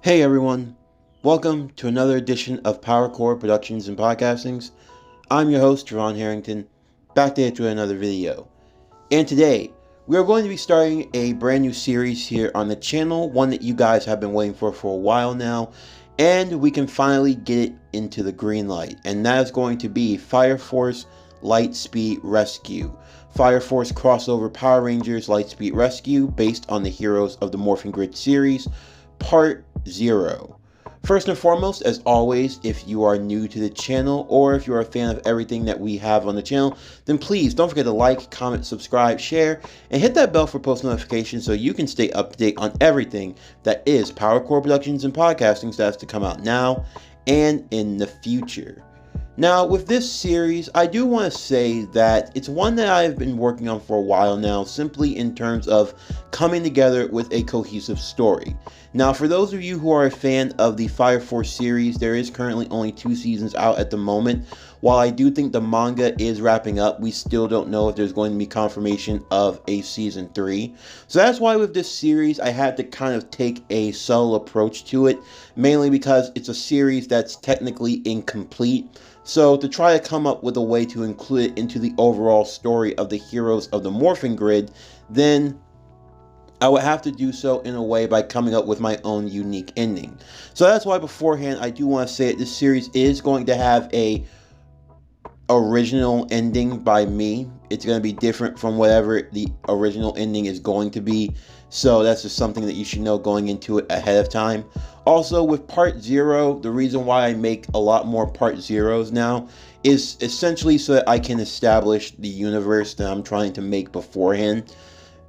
Hey everyone, welcome to another edition of Power Core Productions and Podcastings. I'm your host, Javon Harrington, back to hit you another video. And today, we are going to be starting a brand new series here on the channel, one that you guys have been waiting for a while now, and we can finally get it into the green light, and that is going to be Fire Force LightSpeed Rescue. Fire Force crossover Power Rangers LightSpeed Rescue, based on the Heroes of the Morphin Grid series, Part 0. First and foremost, as always, if you are new to the channel or if you're a fan of everything that we have on the channel, then please don't forget to like, comment, subscribe, share, and hit that bell for post notifications so you can stay up to date on everything that is Power Core Productions and Podcasting that's to come out now and in the future. Now, with this series, I do want to say that it's one that I've been working on for a while now, simply in terms of coming together with a cohesive story. Now, for those of you who are a fan of the Fire Force series, there is currently only 2 seasons out at the moment. While I do think the manga is wrapping up, we still don't know if there's going to be confirmation of a season 3. So that's why with this series, I had to kind of take a subtle approach to it, mainly because it's a series that's technically incomplete. So to try to come up with a way to include it into the overall story of the Heroes of the Morphin Grid, then I would have to do so in a way by coming up with my own unique ending. So that's why beforehand I do want to say that this series is going to have a original ending by me. It's going to be different from whatever the original ending is going to be. So that's just something that you should know going into it ahead of time. Also, with Part 0, the reason why I make a lot more Part 0s now is essentially so that I can establish the universe that I'm trying to make beforehand.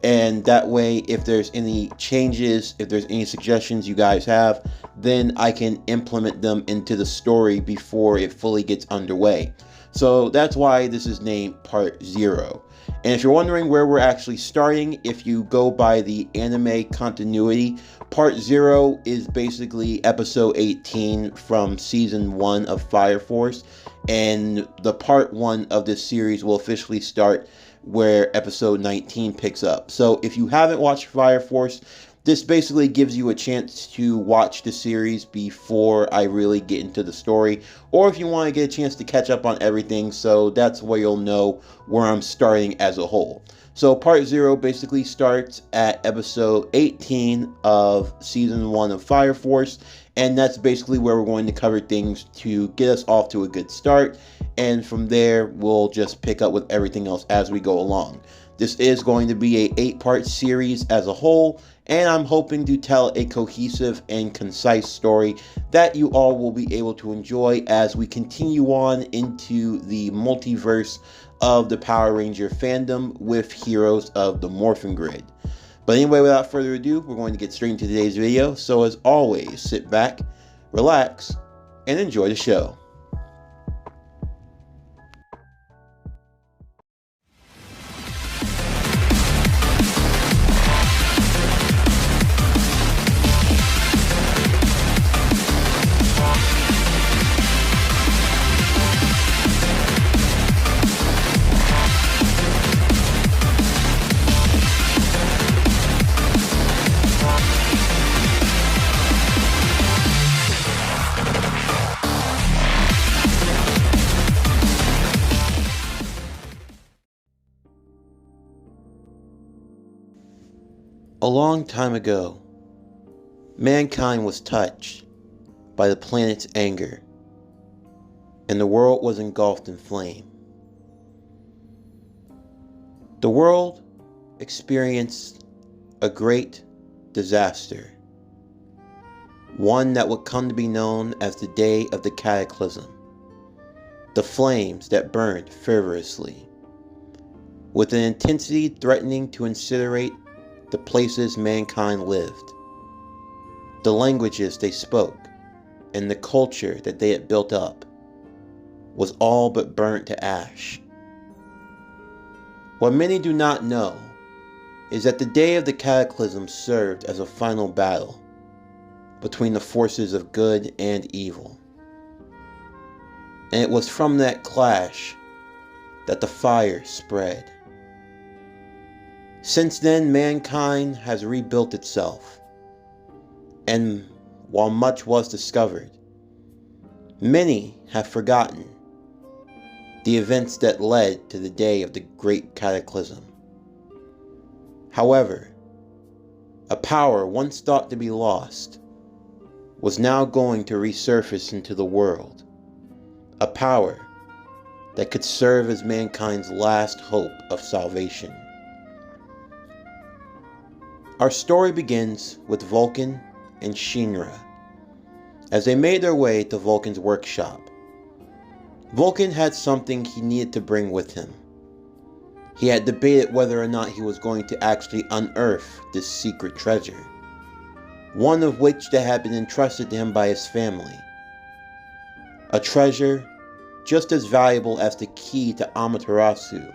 And that way, if there's any changes, if there's any suggestions you guys have, then I can implement them into the story before it fully gets underway. So that's why this is named Part 0. And if you're wondering where we're actually starting, if you go by the anime continuity, Part 0 is basically episode 18 from season 1 of Fire Force, and the part 1 of this series will officially start where episode 19 picks up. So if you haven't watched Fire Force, this basically gives you a chance to watch the series before I really get into the story, or if you want to get a chance to catch up on everything, so that's where you'll know where I'm starting as a whole. So Part 0 basically starts at episode 18 of season 1 of Fire Force, and that's basically where we're going to cover things to get us off to a good start, and from there we'll just pick up with everything else as we go along. This is going to be a 8-part series as a whole, and I'm hoping to tell a cohesive and concise story that you all will be able to enjoy as we continue on into the multiverse of the Power Ranger fandom with Heroes of the Morphin Grid. But anyway, without further ado, we're going to get straight into today's video. So as always, sit back, relax, and enjoy the show. A long time ago, mankind was touched by the planet's anger, and the world was engulfed in flame. The world experienced a great disaster, one that would come to be known as the day of the cataclysm, the flames that burned fervorously, with an intensity threatening to incinerate the places mankind lived, the languages they spoke, and the culture that they had built up was all but burnt to ash. What many do not know is that the day of the cataclysm served as a final battle between the forces of good and evil. And it was from that clash that the fire spread. Since then, mankind has rebuilt itself, and while much was discovered, many have forgotten the events that led to the day of the great cataclysm. However, a power once thought to be lost was now going to resurface into the world. A power that could serve as mankind's last hope of salvation. Our story begins with Vulcan and Shinra as they made their way to Vulcan's workshop. Vulcan had something he needed to bring with him. He had debated whether or not he was going to actually unearth this secret treasure, one of which that had been entrusted to him by his family. A treasure just as valuable as the key to Amaterasu.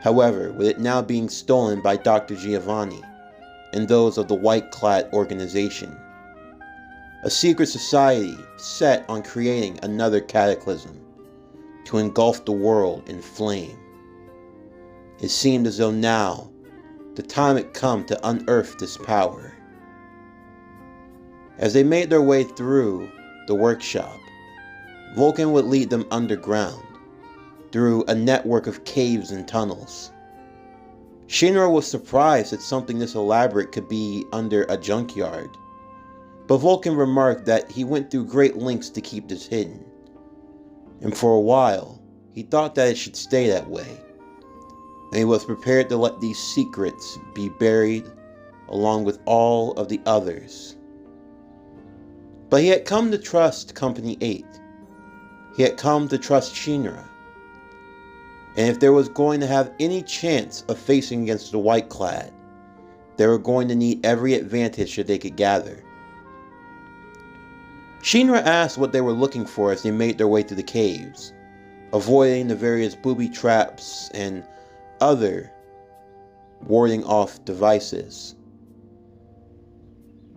However, with it now being stolen by Dr. Giovanni and those of the white-clad organization, a secret society set on creating another cataclysm to engulf the world in flame. It seemed as though now the time had come to unearth this power. As they made their way through the workshop, Vulcan would lead them underground through a network of caves and tunnels. Shinra was surprised that something this elaborate could be under a junkyard, but Vulcan remarked that he went through great lengths to keep this hidden, and for a while he thought that it should stay that way, and he was prepared to let these secrets be buried along with all of the others. But he had come to trust Company 8. He had come to trust Shinra. And if there was going to have any chance of facing against the white-clad, they were going to need every advantage that they could gather. Shinra asked what they were looking for as they made their way through the caves, avoiding the various booby traps and other warding off devices.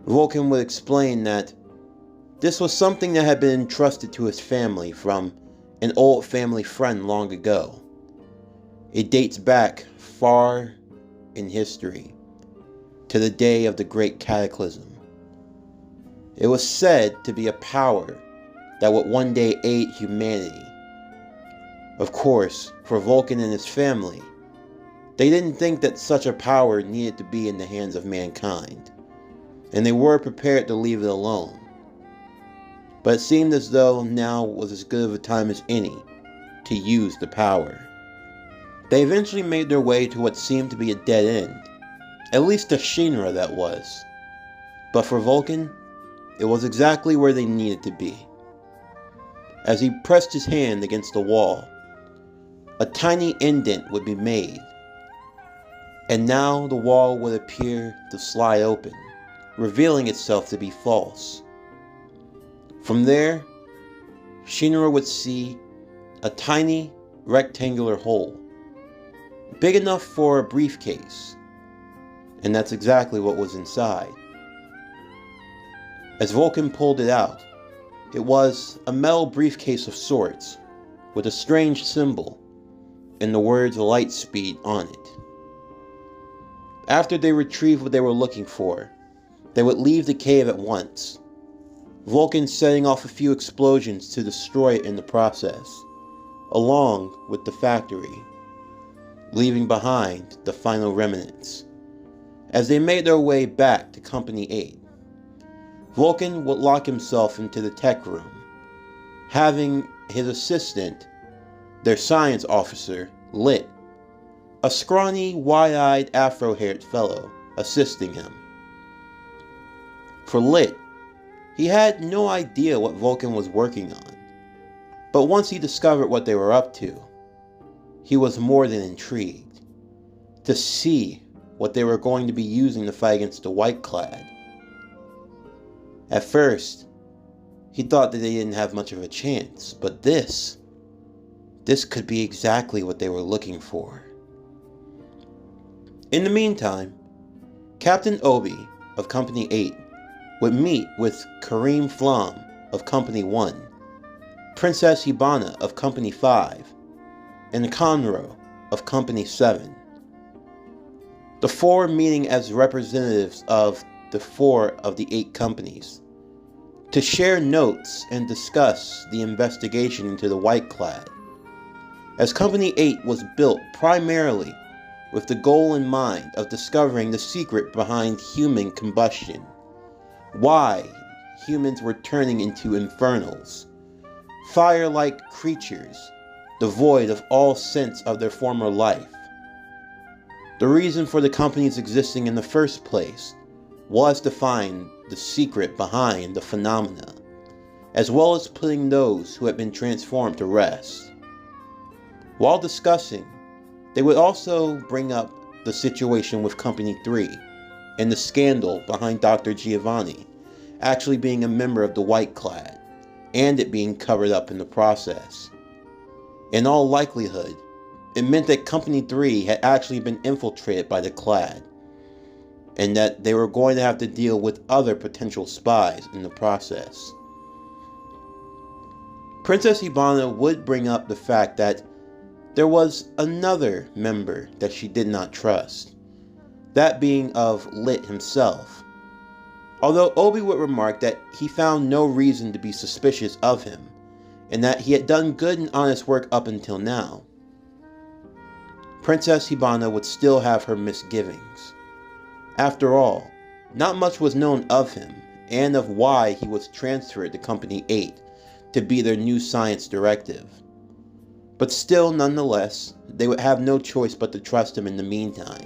Vulcan would explain that this was something that had been entrusted to his family from an old family friend long ago. It dates back far in history to the day of the great cataclysm. It was said to be a power that would one day aid humanity. Of course, for Vulcan and his family, they didn't think that such a power needed to be in the hands of mankind, and they were prepared to leave it alone. But it seemed as though now was as good of a time as any to use the power. They eventually made their way to what seemed to be a dead end, at least to Shinra that was. But for Vulcan, it was exactly where they needed to be. As he pressed his hand against the wall, a tiny indent would be made, and now the wall would appear to slide open, revealing itself to be false. From there, Shinra would see a tiny rectangular hole, big enough for a briefcase, and that's exactly what was inside. As Vulcan pulled it out, it was a metal briefcase of sorts, with a strange symbol and the words LightSpeed on it. After they retrieved what they were looking for, they would leave the cave at once, Vulcan setting off a few explosions to destroy it in the process, along with the factory, leaving behind the final remnants. As they made their way back to Company 8, Vulcan would lock himself into the tech room, having his assistant, their science officer, Lit, a scrawny, wide-eyed, afro-haired fellow, assisting him. For Lit, he had no idea what Vulcan was working on, but once he discovered what they were up to, he was more than intrigued to see what they were going to be using to fight against the white-clad. At first, he thought that they didn't have much of a chance, but this could be exactly what they were looking for. In the meantime, Captain Obi of Company 8 would meet with Kareem Flam of Company 1, Princess Hibana of Company 5, and Conroe of Company 7. The four meeting as representatives of the 4 of the 8 companies to share notes and discuss the investigation into the White-clad, as Company 8 was built primarily with the goal in mind of discovering the secret behind human combustion, why humans were turning into infernals, fire-like creatures devoid of all sense of their former life. The reason for the companies existing in the first place was to find the secret behind the phenomena, as well as putting those who had been transformed to rest. While discussing, they would also bring up the situation with Company 3 and the scandal behind Dr. Giovanni actually being a member of the White-clad, and it being covered up in the process. In all likelihood, it meant that Company 3 had actually been infiltrated by the Clad, and that they were going to have to deal with other potential spies in the process. Princess Hibana would bring up the fact that there was another member that she did not trust, that being of Lit himself, although Obi would remark that he found no reason to be suspicious of him, and that he had done good and honest work up until now. Princess Hibana would still have her misgivings. After all, not much was known of him, and of why he was transferred to Company 8 to be their new science directive. But still, nonetheless, they would have no choice but to trust him in the meantime.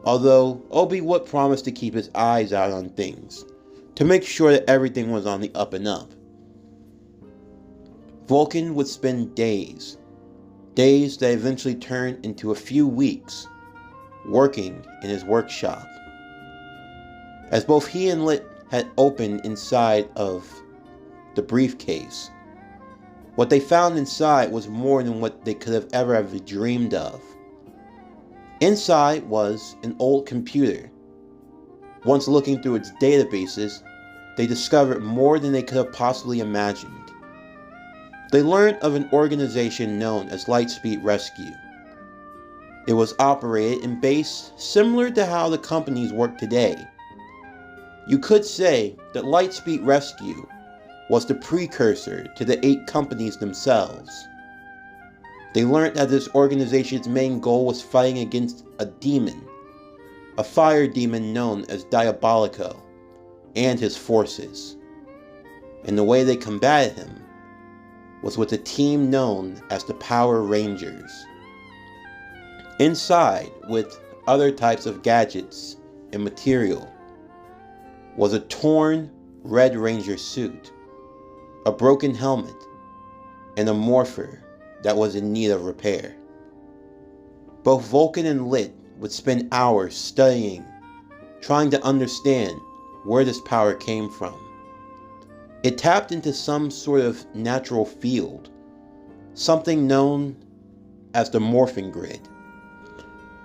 Although, Obi would promise to keep his eyes out on things, to make sure that everything was on the up and up. Vulcan would spend days that eventually turned into a few weeks, working in his workshop. As both he and Lit had opened inside of the briefcase, what they found inside was more than what they could have ever dreamed of. Inside was an old computer. Once looking through its databases, they discovered more than they could have possibly imagined. They learned of an organization known as LightSpeed Rescue. It was operated and based similar to how the companies work today. You could say that LightSpeed Rescue was the precursor to the 8 companies themselves. They learned that this organization's main goal was fighting against a demon, a fire demon known as Diabolico, and his forces. And the way they combated him was with a team known as the Power Rangers. Inside, with other types of gadgets and material, was a torn Red Ranger suit, a broken helmet, and a morpher that was in need of repair. Both Vulcan and Lit would spend hours studying, trying to understand where this power came from. It tapped into some sort of natural field, something known as the morphing grid.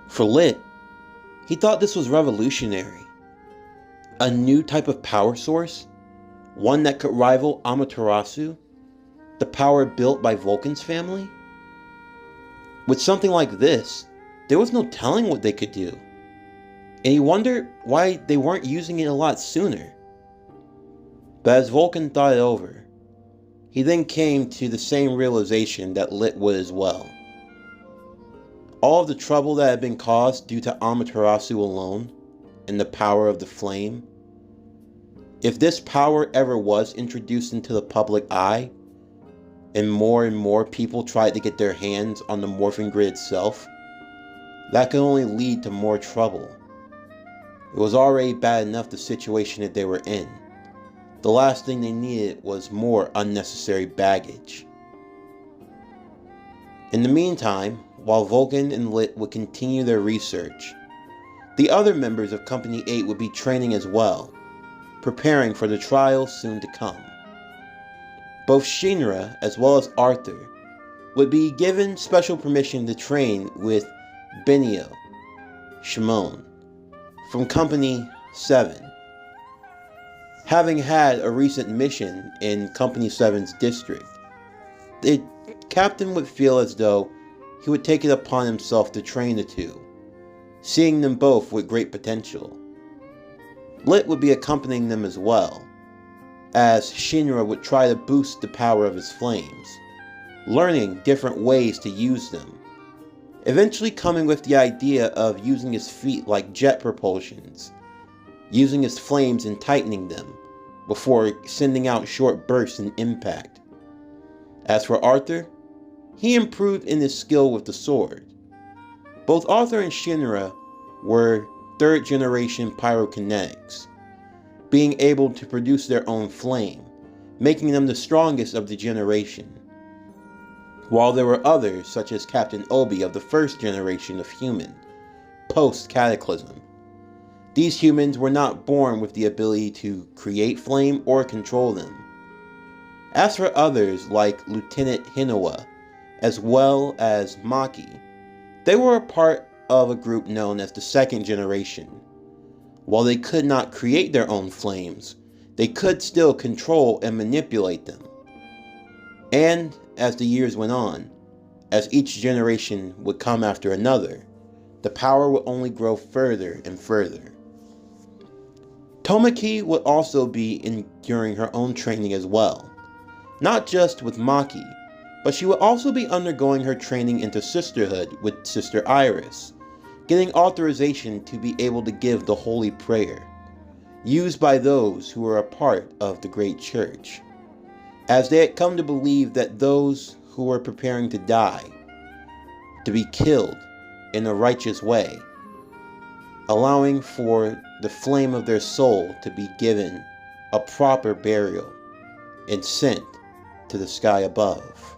For Lit, he thought this was revolutionary. A new type of power source, one that could rival Amaterasu, the power built by Vulcan's family? With something like this, there was no telling what they could do. And he wondered why they weren't using it a lot sooner. But as Vulcan thought it over, he then came to the same realization that Lit would as well. All of the trouble that had been caused due to Amaterasu alone, and the power of the flame. If this power ever was introduced into the public eye, and more people tried to get their hands on the morphing grid itself, that could only lead to more trouble. It was already bad enough the situation that they were in. The last thing they needed was more unnecessary baggage. In the meantime, while Vulcan and Lit would continue their research, the other members of Company 8 would be training as well, preparing for the trial soon to come. Both Shinra as well as Arthur would be given special permission to train with Benio Shimon from Company 7. Having had a recent mission in Company 7's district, the captain would feel as though he would take it upon himself to train the two, seeing them both with great potential. Lit would be accompanying them as well, as Shinra would try to boost the power of his flames, learning different ways to use them, eventually coming with the idea of using his feet like jet propulsions, using his flames and tightening them before sending out short bursts and impact. As for Arthur, he improved in his skill with the sword. Both Arthur and Shinra were third generation pyrokinetics, being able to produce their own flame, making them the strongest of the generation. While there were others, such as Captain Obi of the first generation of human, post-cataclysm. These humans were not born with the ability to create flame or control them. As for others like Lieutenant Hinowa, as well as Maki, they were a part of a group known as the second generation. While they could not create their own flames, they could still control and manipulate them. And as the years went on, as each generation would come after another, the power would only grow further and further. Tomaki would also be enduring her own training as well, not just with Maki, but she would also be undergoing her training into sisterhood with Sister Iris, getting authorization to be able to give the Holy Prayer, used by those who were a part of the Great Church, as they had come to believe that those who were preparing to die, to be killed in a righteous way, allowing for the flame of their soul to be given a proper burial and sent to the sky above.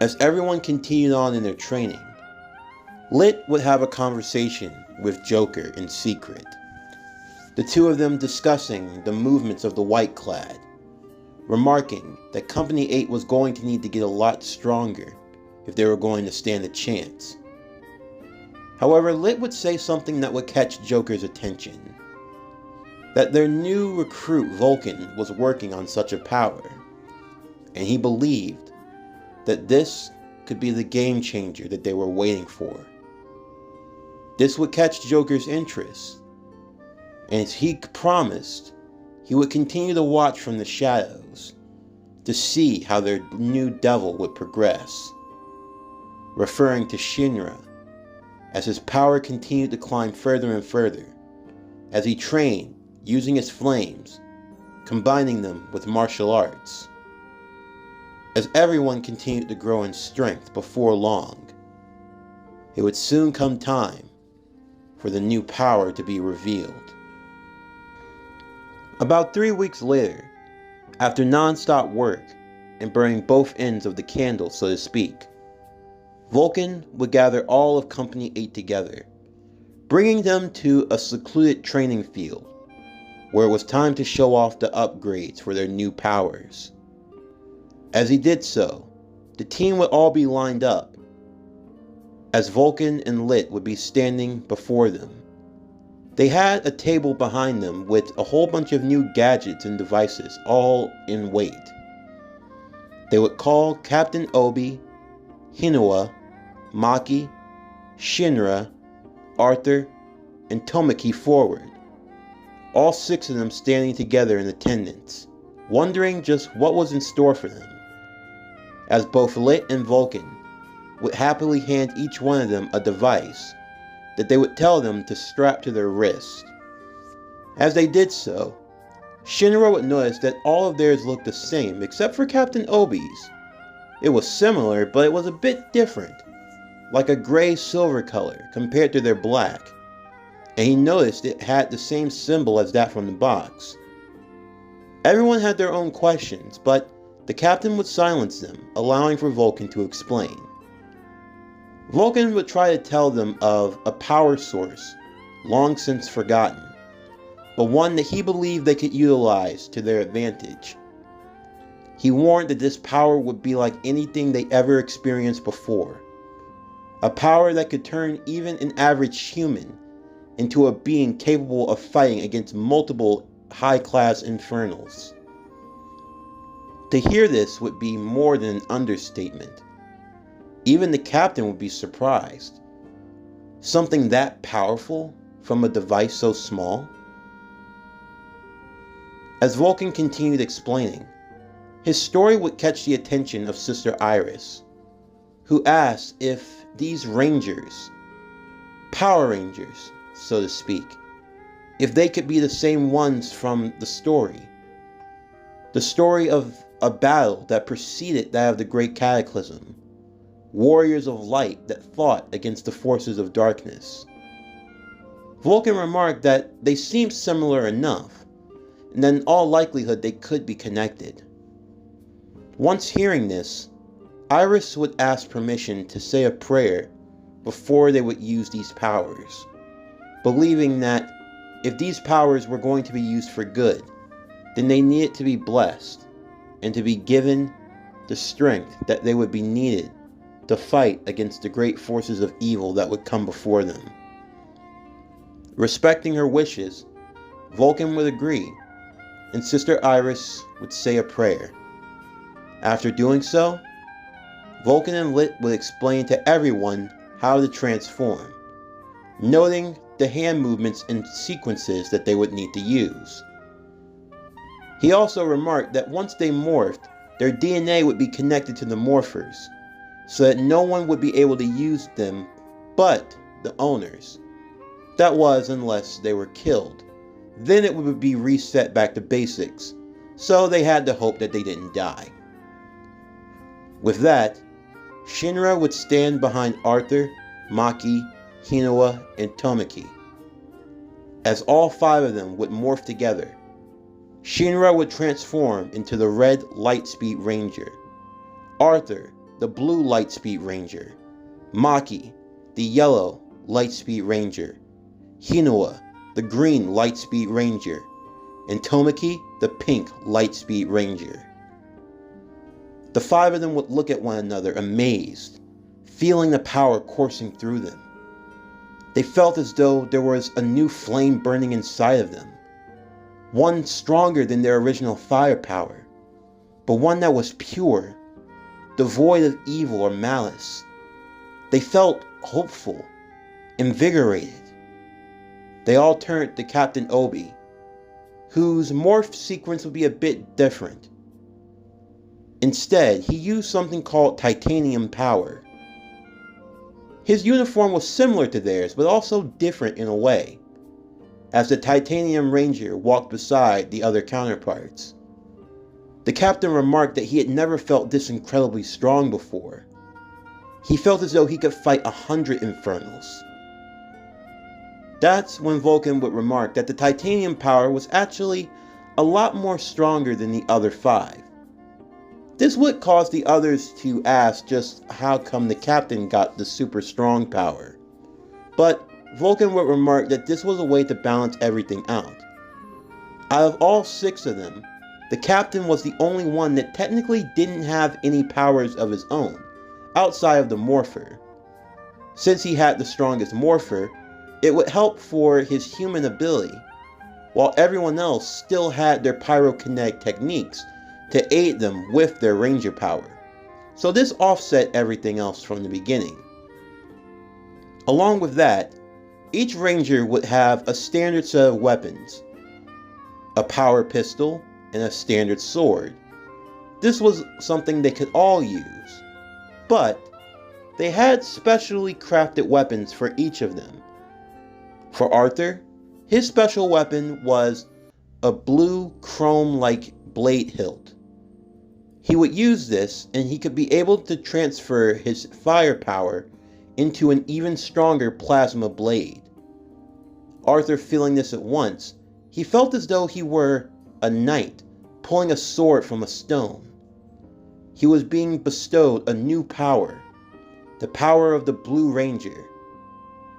As everyone continued on in their training, Lit would have a conversation with Joker in secret, the two of them discussing the movements of the White Clad, remarking that Company 8 was going to need to get a lot stronger if they were going to stand a chance. However, Lit would say something that would catch Joker's attention, that their new recruit Vulcan was working on such a power, and he believed that this could be the game changer that they were waiting for. This would catch Joker's interest, and as he promised, he would continue to watch from the shadows to see how their new devil would progress, referring to Shinra as his power continued to climb further and further as he trained using his flames, combining them with martial arts. As everyone continued to grow in strength before long, it would soon come time for the new power to be revealed. About 3 weeks later, after non-stop work and burning both ends of the candle, so to speak, Vulcan would gather all of Company 8 together, bringing them to a secluded training field, where it was time to show off the upgrades for their new powers. As he did so, the team would all be lined up, as Vulcan and Lit would be standing before them. They had a table behind them with a whole bunch of new gadgets and devices, all in wait. They would call Captain Obi, Hinowa, Maki, Shinra, Arthur, and Tomaki forward, all 6 of them standing together in attendance, wondering just what was in store for them, as both Lit and Vulcan would happily hand each one of them a device that they would tell them to strap to their wrist. As they did so, Shinra would notice that all of theirs looked the same except for Captain Obi's. It was similar, but it was a bit different, like a gray-silver color compared to their black, and he noticed it had the same symbol as that from the box. Everyone had their own questions, but the captain would silence them, allowing for Vulcan to explain. Vulcan would try to tell them of a power source long since forgotten, but one that he believed they could utilize to their advantage. He warned that this power would be like anything they ever experienced before, a power that could turn even an average human into a being capable of fighting against multiple high-class infernals. To hear this would be more than an understatement. Even the captain would be surprised. Something that powerful from a device so small? As Vulcan continued explaining, his story would catch the attention of Sister Iris, who asked if these Rangers, Power Rangers, so to speak, if they could be the same ones from the story of a battle that preceded that of the Great Cataclysm, warriors of light that fought against the forces of darkness. Vulcan remarked that they seemed similar enough, and that in all likelihood they could be connected. Once hearing this, Iris would ask permission to say a prayer before they would use these powers, believing that if these powers were going to be used for good, then they needed to be blessed and to be given the strength that they would be needed to fight against the great forces of evil that would come before them. Respecting her wishes, Vulcan would agree, and Sister Iris would say a prayer. After doing so, Vulcan and Lit would explain to everyone how to transform, noting the hand movements and sequences that they would need to use. He also remarked that once they morphed, their DNA would be connected to the morphers, so that no one would be able to use them but the owners. That was, unless they were killed. Then it would be reset back to basics, so they had to hope that they didn't die. With that, Shinra would stand behind Arthur, Maki, Hinoa, and Tomiki. As all five of them would morph together, Shinra would transform into the red LightSpeed Ranger, Arthur, the blue LightSpeed Ranger, Maki, the yellow LightSpeed Ranger, Hinoa, the green LightSpeed Ranger, and Tomiki, the pink LightSpeed Ranger. The five of them would look at one another amazed, feeling the power coursing through them. They felt as though there was a new flame burning inside of them, one stronger than their original firepower, but one that was pure, devoid of evil or malice. They felt hopeful, invigorated. They all turned to Captain Obi, whose morph sequence would be a bit different. Instead, he used something called titanium power. His uniform was similar to theirs, but also different in a way, as the Titanium Ranger walked beside the other counterparts. The captain remarked that he had never felt this incredibly strong before. He felt as though he could fight 100 Infernals. That's when Vulcan would remark that the titanium power was actually a lot more stronger than the other five. This would cause the others to ask just how come the captain got the super strong power. But Vulcan would remark that this was a way to balance everything out. Out of all six of them, the captain was the only one that technically didn't have any powers of his own, outside of the morpher. Since he had the strongest morpher, it would help for his human ability, while everyone else still had their pyrokinetic techniques to aid them with their ranger power. So this offset everything else from the beginning. Along with that, each ranger would have a standard set of weapons, a power pistol, and a standard sword. This was something they could all use, but they had specially crafted weapons for each of them. For Arthur, his special weapon was a blue chrome-like blade hilt. He would use this, and he could be able to transfer his firepower into an even stronger plasma blade. Arthur feeling this at once, he felt as though he were a knight pulling a sword from a stone. He was being bestowed a new power, the power of the Blue Ranger.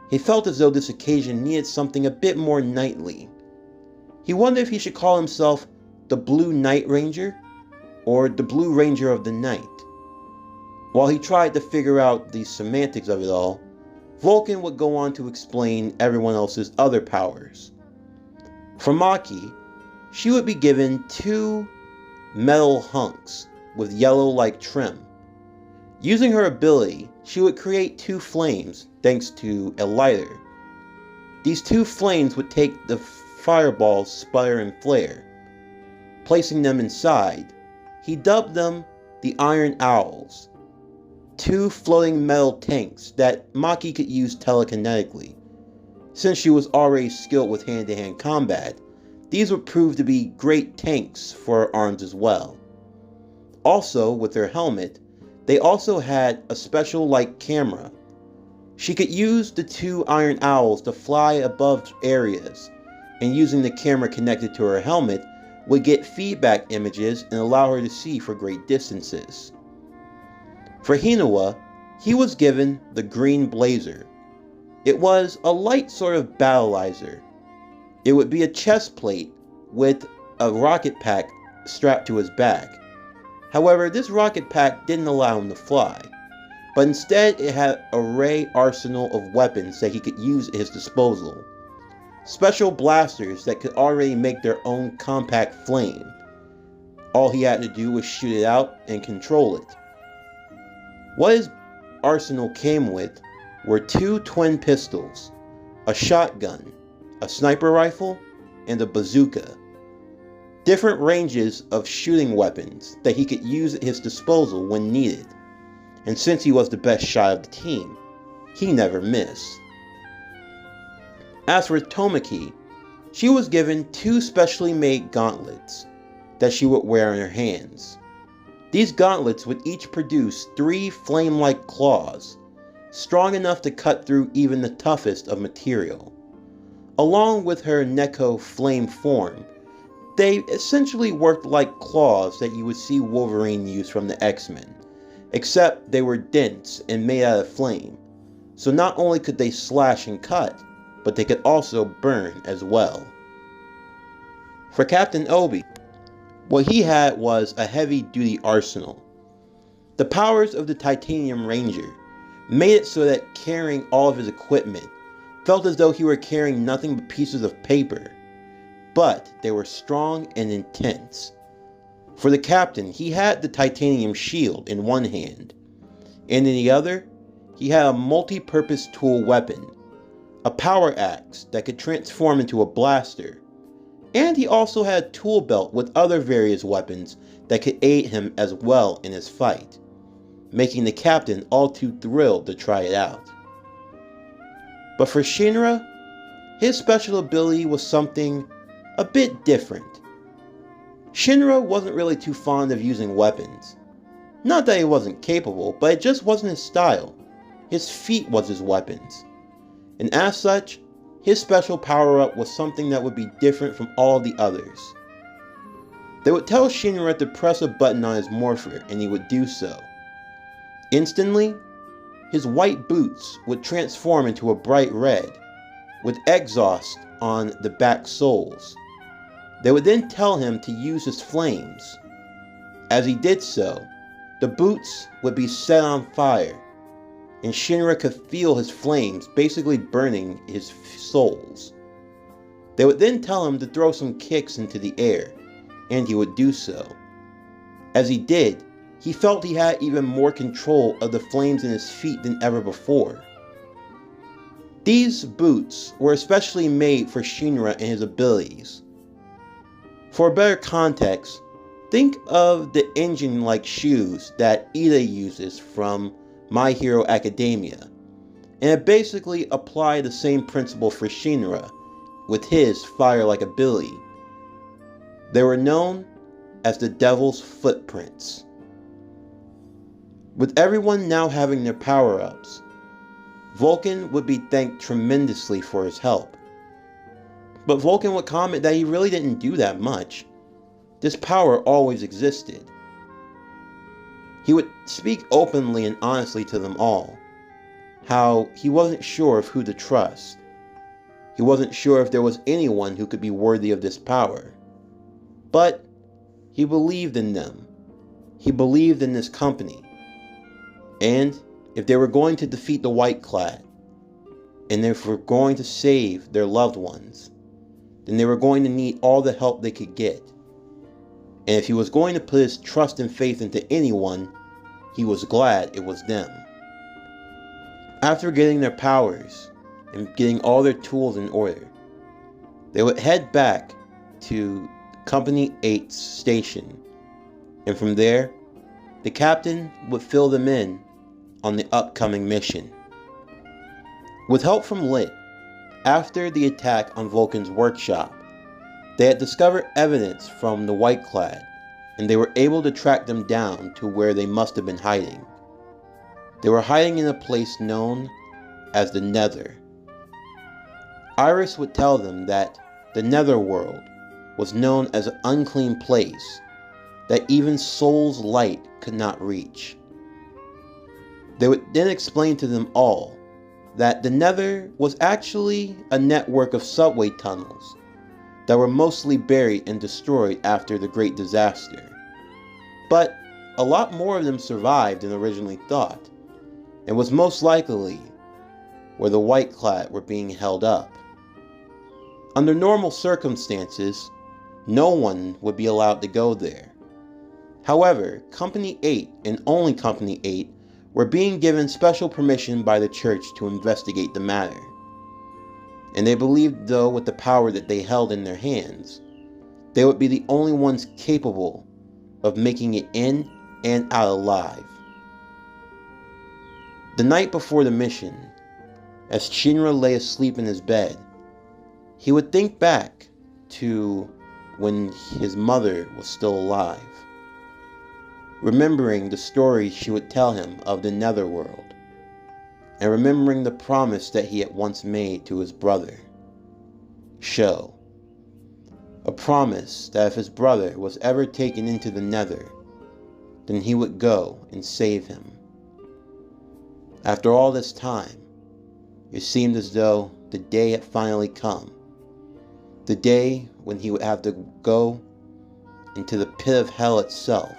He felt as though this occasion needed something a bit more knightly. He wondered if he should call himself the Blue Night Ranger or the Blue Ranger of the Night. While he tried to figure out the semantics of it all, Vulcan would go on to explain everyone else's other powers. For Maki, she would be given 2 metal hunks with yellow-like trim. Using her ability, she would create 2 flames thanks to a lighter. These two flames would take the fireballs sputter and flare. Placing them inside, he dubbed them the Iron Owls, two floating metal tanks that Maki could use telekinetically. Since she was already skilled with hand-to-hand combat, these would prove to be great tanks for her arms as well. Also, with their helmet, they also had a special light camera. She could use the two Iron Owls to fly above areas, and using the camera connected to her helmet would get feedback images and allow her to see for great distances. For Hinawa, he was given the Green Blazer. It was a light sort of battleizer. It would be a chest plate with a rocket pack strapped to his back. However, this rocket pack didn't allow him to fly, but instead it had an array arsenal of weapons that he could use at his disposal. Special blasters that could already make their own compact flame. All he had to do was shoot it out and control it. What his arsenal came with were two twin pistols, a shotgun, a sniper rifle, and a bazooka. Different ranges of shooting weapons that he could use at his disposal when needed. And since he was the best shot of the team, he never missed. As for Tomaki, she was given two specially made gauntlets that she would wear in her hands. These gauntlets would each produce 3 flame-like claws, strong enough to cut through even the toughest of material. Along with her Neko flame form, they essentially worked like claws that you would see Wolverine use from the X-Men, except they were dense and made out of flame, so not only could they slash and cut, but they could also burn as well. For Captain Obi, what he had was a heavy-duty arsenal. The powers of the Titanium Ranger made it so that carrying all of his equipment felt as though he were carrying nothing but pieces of paper, but they were strong and intense. For the captain, he had the titanium shield in one hand, and in the other, he had a multi-purpose tool weapon, a power axe that could transform into a blaster, and he also had a tool belt with other various weapons that could aid him as well in his fight, making the captain all too thrilled to try it out. But for Shinra, his special ability was something a bit different. Shinra wasn't really too fond of using weapons. Not that he wasn't capable, but it just wasn't his style. His feet was his weapons. And as such, his special power-up was something that would be different from all the others. They would tell Shinra to press a button on his morpher, and he would do so. Instantly, his white boots would transform into a bright red, with exhaust on the back soles. They would then tell him to use his flames. As he did so, the boots would be set on fire, and Shinra could feel his flames basically burning his soles. They would then tell him to throw some kicks into the air, and he would do so. As he did, he felt he had even more control of the flames in his feet than ever before. These boots were especially made for Shinra and his abilities. For a better context, think of the engine-like shoes that Ida uses from My Hero Academia, and it basically applied the same principle for Shinra with his fire-like ability. They were known as the Devil's Footprints. With everyone now having their power-ups, Vulcan would be thanked tremendously for his help. But Vulcan would comment that he really didn't do that much. This power always existed. He would speak openly and honestly to them all, how he wasn't sure of who to trust. He wasn't sure if there was anyone who could be worthy of this power. But he believed in them. He believed in this company. And if they were going to defeat the White Clad, and if they were going to save their loved ones, then they were going to need all the help they could get. And if he was going to put his trust and faith into anyone, he was glad it was them. After getting their powers, and getting all their tools in order. They would head back to Company 8's station, and from there, the captain would fill them in on the upcoming mission. With help from Lit, after the attack on Vulcan's workshop, they had discovered evidence from the White Clad, and they were able to track them down to where they must have been hiding. They were hiding in a place known as the Nether. Iris would tell them that the Nether world was known as an unclean place that even Soul's light could not reach. They would then explain to them all that the Nether was actually a network of subway tunnels that were mostly buried and destroyed after the Great Disaster. But a lot more of them survived than originally thought, and was most likely where the White Clad were being held up. Under normal circumstances, no one would be allowed to go there. However, Company 8 and only Company 8 were being given special permission by the church to investigate the matter. And they believed, though, with the power that they held in their hands, they would be the only ones capable of making it in and out alive. The night before the mission, as Shinra lay asleep in his bed, he would think back to when his mother was still alive, remembering the stories she would tell him of the Netherworld, and remembering the promise that he had once made to his brother, Sho. A promise that if his brother was ever taken into the Nether, then he would go and save him. After all this time, it seemed as though the day had finally come. The day when he would have to go into the pit of hell itself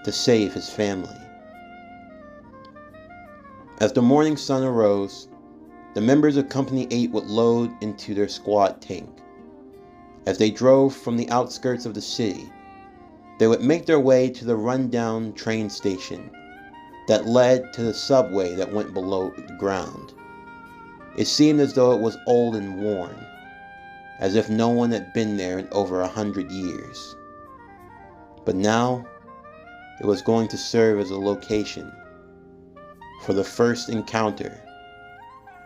to save his family. As the morning sun arose, the members of Company 8 would load into their squad tank. As they drove from the outskirts of the city, they would make their way to the rundown train station that led to the subway that went below the ground. It seemed as though it was old and worn, as if no one had been there in over 100 years. But now, it was going to serve as a location for the first encounter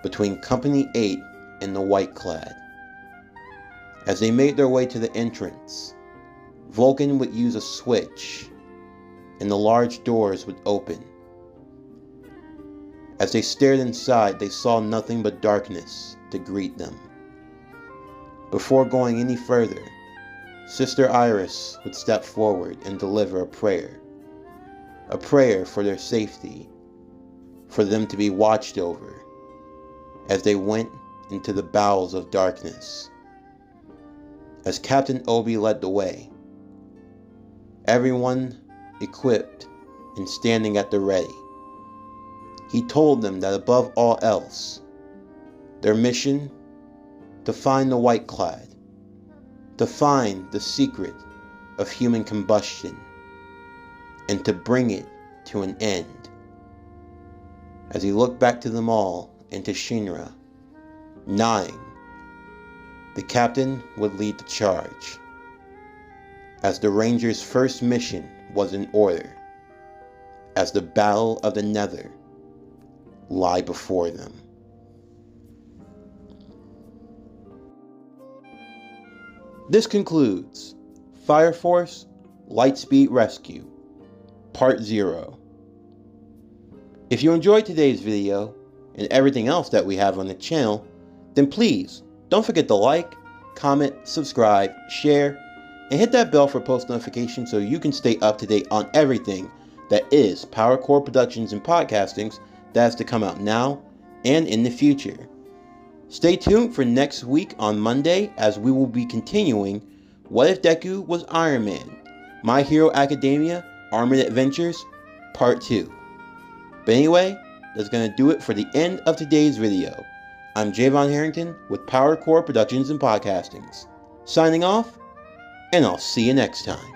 between Company 8 and the White Clad. As they made their way to the entrance, Vulcan would use a switch, and the large doors would open. As they stared inside, they saw nothing but darkness to greet them. Before going any further, Sister Iris would step forward and deliver a prayer for their safety, for them to be watched over as they went into the bowels of darkness. As Captain Obi led the way, everyone equipped and standing at the ready, he told them that above all else, their mission, to find the White Clad, to find the secret of human combustion, and to bring it to an end. As he looked back to them all and to Shinra, nodding, the captain would lead the charge, as the Rangers' first mission was in order, as the Battle of the Nether lie before them. This concludes Fire Force LightSpeed Rescue Part 0. If you enjoyed today's video and everything else that we have on the channel, then please don't forget to like, comment, subscribe, share, and hit that bell for post notifications so you can stay up to date on everything that is Power Core Productions and Podcastings that has to come out now and in the future. Stay tuned for next week on Monday as we will be continuing What If Deku Was Iron Man? My Hero Academia Armored Adventures Part 2. But anyway, that's going to do it for the end of today's video. I'm Javon Harrington with Power Core Productions and Podcastings. Signing off, and I'll see you next time.